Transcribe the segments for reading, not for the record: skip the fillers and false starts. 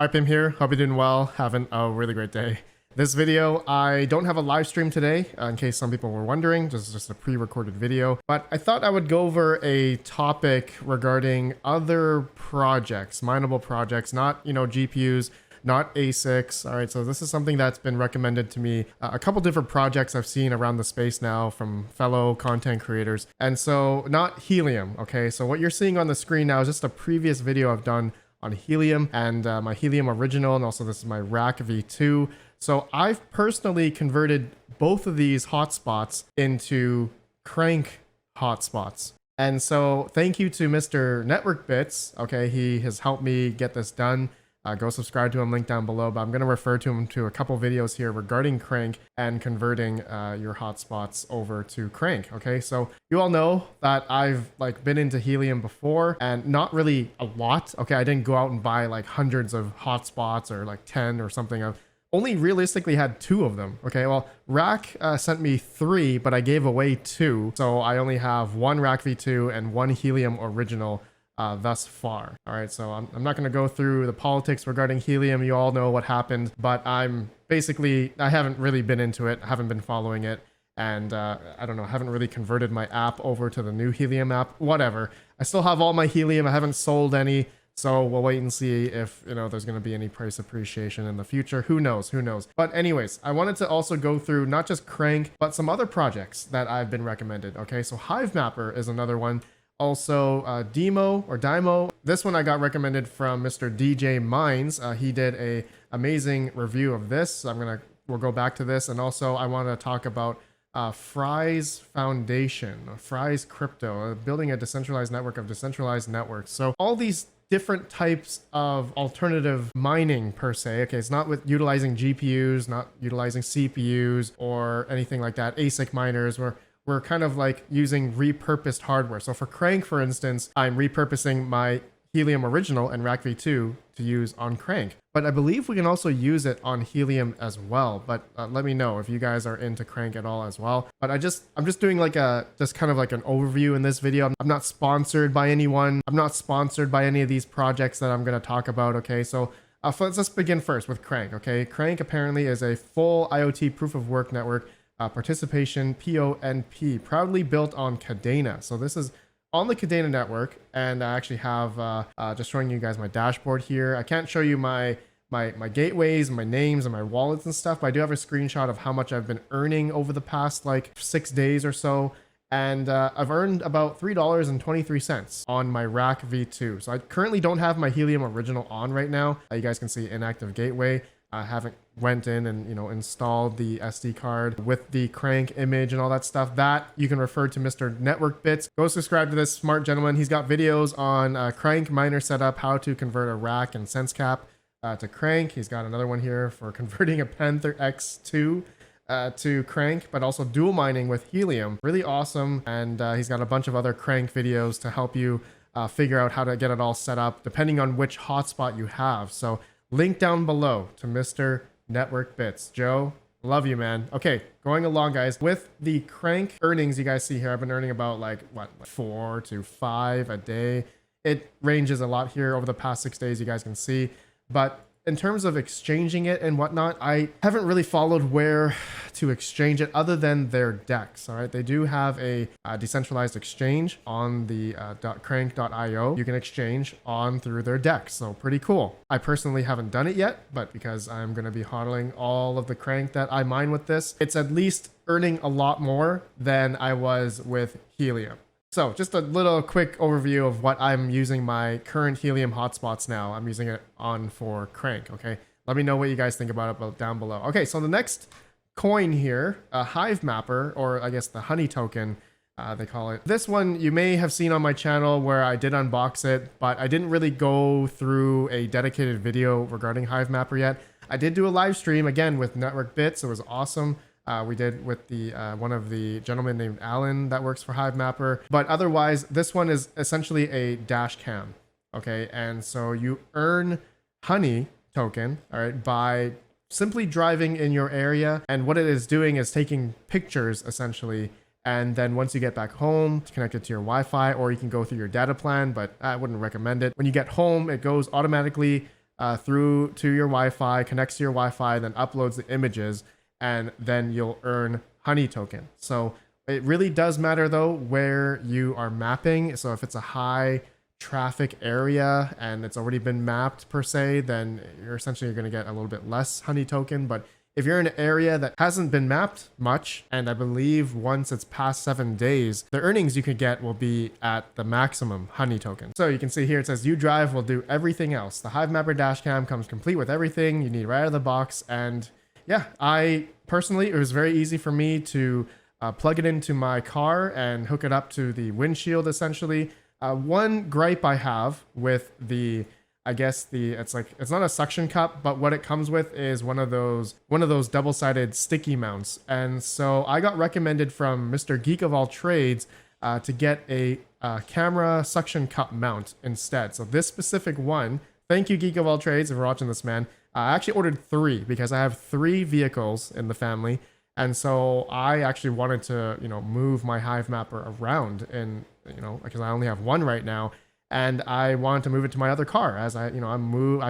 RedPandaMining here. Hope you're doing well, having a really great day. This video, I don't have a live stream today, in case some people were wondering. This is just a pre-recorded video. But I thought I would go over a topic regarding other projects, mineable projects, not, GPUs, not ASICs. All right, so this is something that's been recommended to me. A couple different projects I've seen around the space now from fellow content creators. And so not Helium, okay? So what you're seeing on the screen now is just a previous video I've done on Helium and my Helium original, and also this is my Rack V2. So I've personally converted both of these hotspots into Crankk hotspots. And so thank you to Mr. Network Bits. Okay, he has helped me get this done. Go subscribe to him, link down below, but I'm going to refer to him to a couple videos here regarding Crankk and converting your hotspots over to Crankk. Okay, so you all know that I've been into Helium before and not really a lot. Okay, I didn't go out and buy hundreds of hotspots or 10 or something. I've only realistically had 2 of them. Okay, well, Rack sent me 3, but I gave away 2. So I only have 1 Rack V2 and 1 Helium original thus far. All right, so I'm not going to go through the politics regarding Helium. You all know what happened, but I haven't really been into it. I haven't been following it. And I don't know, I haven't really converted my app over to the new Helium app. Whatever. I still have all my Helium. I haven't sold any. So we'll wait and see if, there's going to be any price appreciation in the future. Who knows? Who knows? But anyways, I wanted to also go through not just Crankk, but some other projects that I've been recommended. Okay, so HiveMapper is another one. Also, Dymo. This one I got recommended from Mr. DJ Mines. He did a amazing review of this. So we'll go back to this. And also I want to talk about Fry's Foundation, Fry's Crypto, building a decentralized network of decentralized networks. So all these different types of alternative mining per se. Okay, it's not with utilizing GPUs, not utilizing CPUs or anything like that. ASIC miners, we're kind of using repurposed hardware. So for Crankk, for instance, I'm repurposing my Helium original and Rack V2 to use on Crankk. But I believe we can also use it on Helium as well. But let me know if you guys are into Crankk at all as well. But I'm just doing just kind of an overview in this video. I'm not sponsored by anyone. I'm not sponsored by any of these projects that I'm going to talk about. Okay, so let's just begin first with Crankk. Okay, Crankk apparently is a full IoT proof of work network. Participation PONP, proudly built on Cadena. So this is on the Cadena network, and I actually have just showing you guys my dashboard here. I can't show you my gateways, my names, and my wallets and stuff, but I do have a screenshot of how much I've been earning over the past 6 days or so. And I've earned about $3.23 on my Rack V2. So I currently don't have my Helium original on right now. You guys can see inactive gateway. I haven't went in and installed the SD card with the Crankk image and all that stuff. That you can refer to Mr. Network Bits. Go subscribe to this smart gentleman. He's got videos on Crankk miner setup, how to convert a Rack and SenseCap to Crankk. He's got another one here for converting a Panther X2 to Crankk, but also dual mining with Helium. Really awesome. And he's got a bunch of other Crankk videos to help you figure out how to get it all set up depending on which hotspot you have. So link down below to Mr. Network Bits. Joe, love you, man. Okay, going along, guys. With the Crankk earnings you guys see here, I've been earning about 4 to 5 a day. It ranges a lot here over the past 6 days, you guys can see. But in terms of exchanging it and whatnot, I haven't really followed where to exchange it other than their DEX. All right, they do have a decentralized exchange on the crankk.io. You can exchange on through their DEX, so pretty cool. I personally haven't done it yet, but because I'm going to be hodling all of the Crankk that I mine with this, it's at least earning a lot more than I was with Helium. So just a little quick overview of what I'm using my current Helium hotspots now. I'm using it on for Crankk, okay? Let me know what you guys think about it down below. Okay, so the next coin here, a HiveMapper, or I guess the honey token, they call it. This one you may have seen on my channel where I did unbox it, but I didn't really go through a dedicated video regarding HiveMapper yet. I did do a live stream, again, with Network Bits. It was awesome. We did with the one of the gentlemen named Alan that works for HiveMapper. But otherwise, this one is essentially a dash cam. Okay, and so you earn honey token, all right, by simply driving in your area. And what it is doing is taking pictures essentially And then once you get back home, connect it to your Wi-Fi, or you can go through your data plan, but I wouldn't recommend it. When you get home, it goes automatically through to your Wi-Fi, connects to your Wi-Fi, then uploads the images, and then you'll earn honey token. So it really does matter though where you are mapping. So if it's a high traffic area and it's already been mapped per se, then you're essentially going to get a little bit less honey token. But if you're in an area that hasn't been mapped much, and I believe once it's past 7 days, the earnings you could get will be at the maximum honey token. So you can see here, it says you drive will do everything else. The Hivemapper dashcam comes complete with everything you need right out of the box. And yeah, I personally, it was very easy for me to plug it into my car and hook it up to the windshield essentially. One gripe I have with the, I guess it's not a suction cup, but what it comes with is one of those double-sided sticky mounts. And so I got recommended from Mr. Geek of All Trades to get a camera suction cup mount instead. So this specific one, thank you Geek of All Trades if you're watching this, man. I actually ordered 3 because I have 3 vehicles in the family. And so I actually wanted to, move my Hivemapper around, and, because I only have 1 right now. And I wanted to move it to my other car as I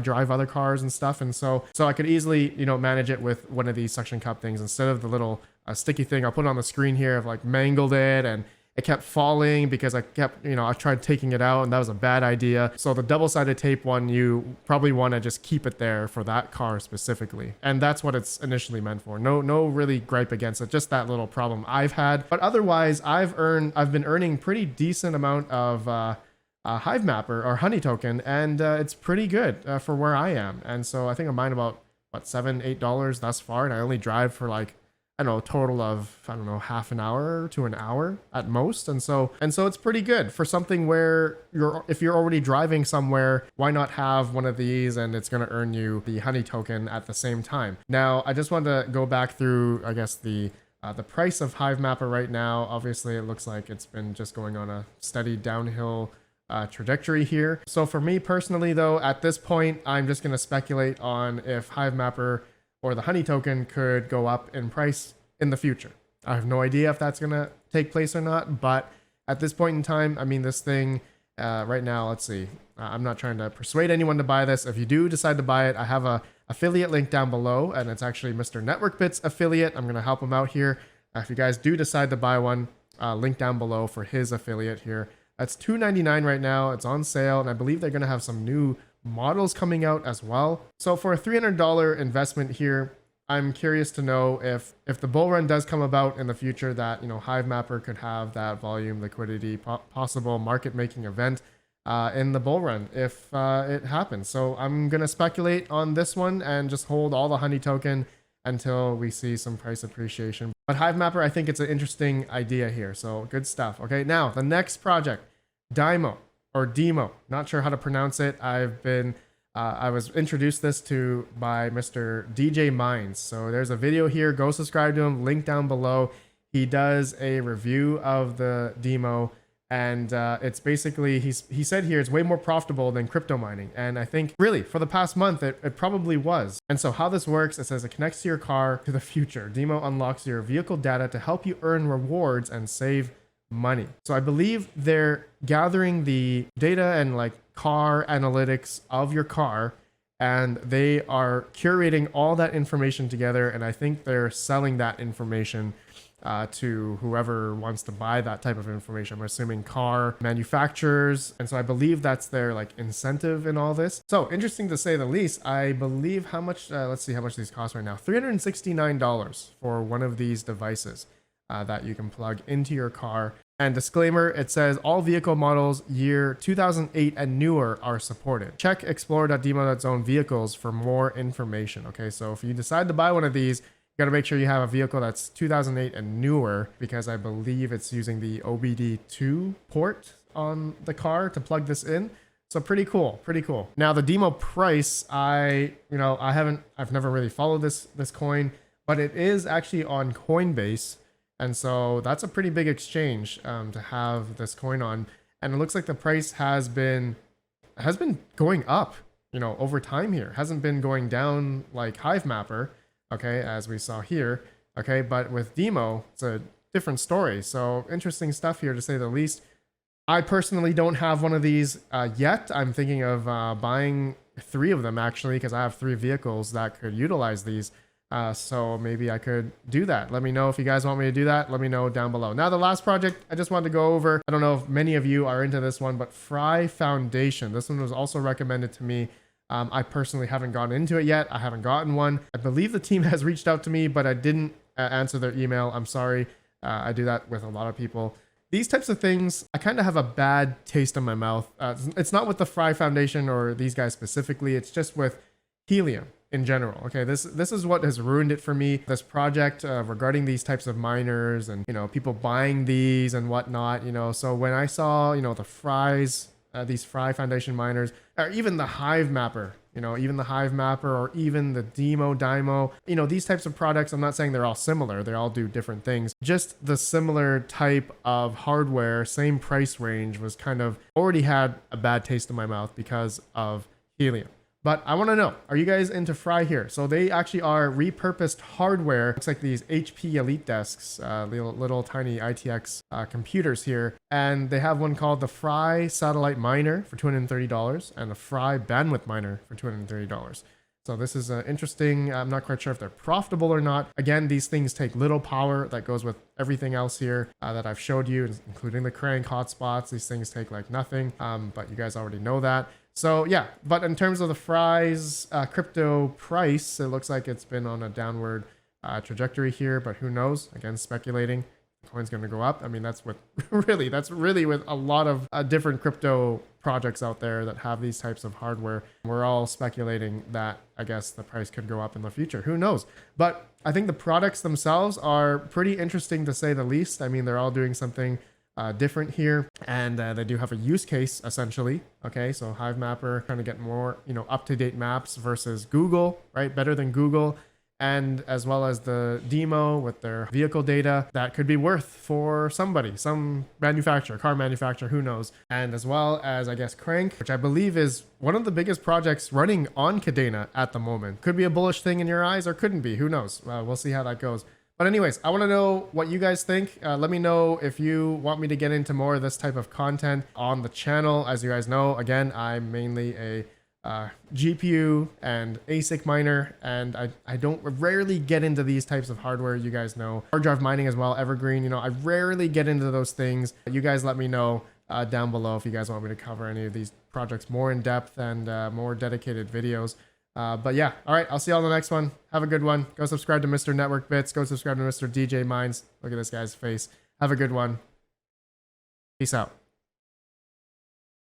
drive other cars and stuff. And so I could easily, manage it with one of these suction cup things instead of the little sticky thing. I'll put it on the screen here. I've like mangled it and it kept falling because I kept, I tried taking it out and that was a bad idea. So the double-sided tape one, you probably want to just keep it there for that car specifically. And that's what it's initially meant for. No really gripe against it. Just that little problem I've had. But otherwise, I've been earning pretty decent amount of, Hivemapper or honey token, and it's pretty good for where I am. And so I think I'm buying about $7-8 thus far, and I only drive for like, I don't know, a total of half an hour to an hour at most. And so it's pretty good for something where if you're already driving somewhere, why not have one of these and it's going to earn you the honey token at the same time. Now I just wanted to go back through, I guess, the price of Hivemapper right now. Obviously it looks like it's been just going on a steady downhill trajectory here. So for me personally though, at this point, I'm just going to speculate on if Hivemapper or the honey token could go up in price in the future. I have no idea if that's going to take place or not, but at this point in time, I mean, this thing right now, let's see. I'm not trying to persuade anyone to buy this. If you do decide to buy it, I have a affiliate link down below, and it's actually Mr. NetworkBits affiliate. I'm going to help him out here. If you guys do decide to buy one, link down below for his affiliate here. That's $2.99 right now. It's on sale, and I believe they're going to have some new models coming out as well. So for a $300 investment here, I'm curious to know if the bull run does come about in the future, that Hivemapper could have that volume, liquidity, possible market making event in the bull run if it happens. So I'm going to speculate on this one and just hold all the honey token until we see some price appreciation. But Hivemapper, I think it's an interesting idea here. So good stuff. Okay, now the next project, Dymo or Demo. Not sure how to pronounce it. I was introduced this to by Mr. DJ Mines. So there's a video here. Go subscribe to him. Link down below. He does a review of the Demo. And it's basically, he said here, it's way more profitable than crypto mining. And I think really for the past month, it probably was. And so how this works, it says it connects to your car to the future. Demo unlocks your vehicle data to help you earn rewards and save money. So I believe they're gathering the data and like car analytics of your car, and they are curating all that information together. And I think they're selling that information to whoever wants to buy that type of information. I'm assuming car manufacturers. And so I believe that's their like incentive in all this. So interesting to say the least. I believe how much, let's see how much these cost right now. $369 for one of these devices that you can plug into your car. And disclaimer, it says all vehicle models year 2008 and newer are supported. Check explore.demo.zone vehicles for more information. Okay, so if you decide to buy one of these, you got to make sure you have a vehicle that's 2008 and newer, because I believe it's using the OBD2 port on the car to plug this in. So pretty cool, pretty cool. Now the Demo price, I've never really followed this coin, but it is actually on Coinbase. And so that's a pretty big exchange to have this coin on. And it looks like the price has been going up, over time here. It hasn't been going down like Hivemapper, okay, as we saw here. Okay, but with Demo, it's a different story. So interesting stuff here to say the least. I personally don't have one of these yet. I'm thinking of buying 3 of them actually, because I have 3 vehicles that could utilize these. So maybe I could do that. Let me know if you guys want me to do that. Let me know down below. Now, the last project I just wanted to go over, I don't know if many of you are into this one, but Fry Foundation. This one was also recommended to me. I personally haven't gotten into it yet. I haven't gotten one. I believe the team has reached out to me, but I didn't answer their email. I'm sorry. I do that with a lot of people. These types of things, I kind of have a bad taste in my mouth. It's not with the Fry Foundation or these guys specifically. It's just with Helium in general. Okay, this is what has ruined it for me. This project regarding these types of miners and, you know, people buying these and whatnot, you know. So when I saw, you know, the Fry's, these Fry Foundation miners, or even the Hive Mapper, you know, even the Hive Mapper, or even the Dymo, you know, these types of products, I'm not saying they're all similar. They all do different things. Just the similar type of hardware, same price range, was kind of already had a bad taste in my mouth because of Helium. But I want to know, are you guys into Fry here? So they actually are repurposed hardware. Looks like these HP Elite desks, little tiny ITX computers here. And they have one called the Fry Satellite Miner for $230 and the Fry Bandwidth Miner for $230. So this is interesting. I'm not quite sure if they're profitable or not. Again, these things take little power that goes with everything else here that I've showed you, including the Crankk hotspots. These things take like nothing, but you guys already know that. So yeah, but in terms of the Fry's crypto price, it looks like it's been on a downward trajectory here, but who knows? Again, speculating. The coin's going to go up. I mean, that's really with a lot of different crypto projects out there that have these types of hardware. We're all speculating that, I guess, the price could go up in the future. Who knows? But I think the products themselves are pretty interesting to say the least. I mean, they're all doing something different here, and they do have a use case essentially. Okay, so Hive Mapper trying to get more, you know, up-to-date maps versus Google, right? Better than Google, and as well as the Dymo with their vehicle data that could be worth for somebody, some manufacturer, car manufacturer, who knows. And as well as, I guess, Crankk, which I believe is one of the biggest projects running on Kadena at the moment. Could be a bullish thing in your eyes, or couldn't be. Who knows? We'll see how that goes. But anyways, I want to know what you guys think. Let me know if you want me to get into more of this type of content on the channel. As you guys know, again, I'm mainly a GPU and ASIC miner, and I don't rarely get into these types of hardware. You guys know hard drive mining as well, Evergreen. You know, I rarely get into those things. You guys let me know down below if you guys want me to cover any of these projects more in depth and more dedicated videos. But yeah, all right, I'll see you on the next one. Have a good one. Go subscribe to Mr. Network Bits. Go subscribe to Mr. DJ Minds. Look at this guy's face. Have a good one. Peace out.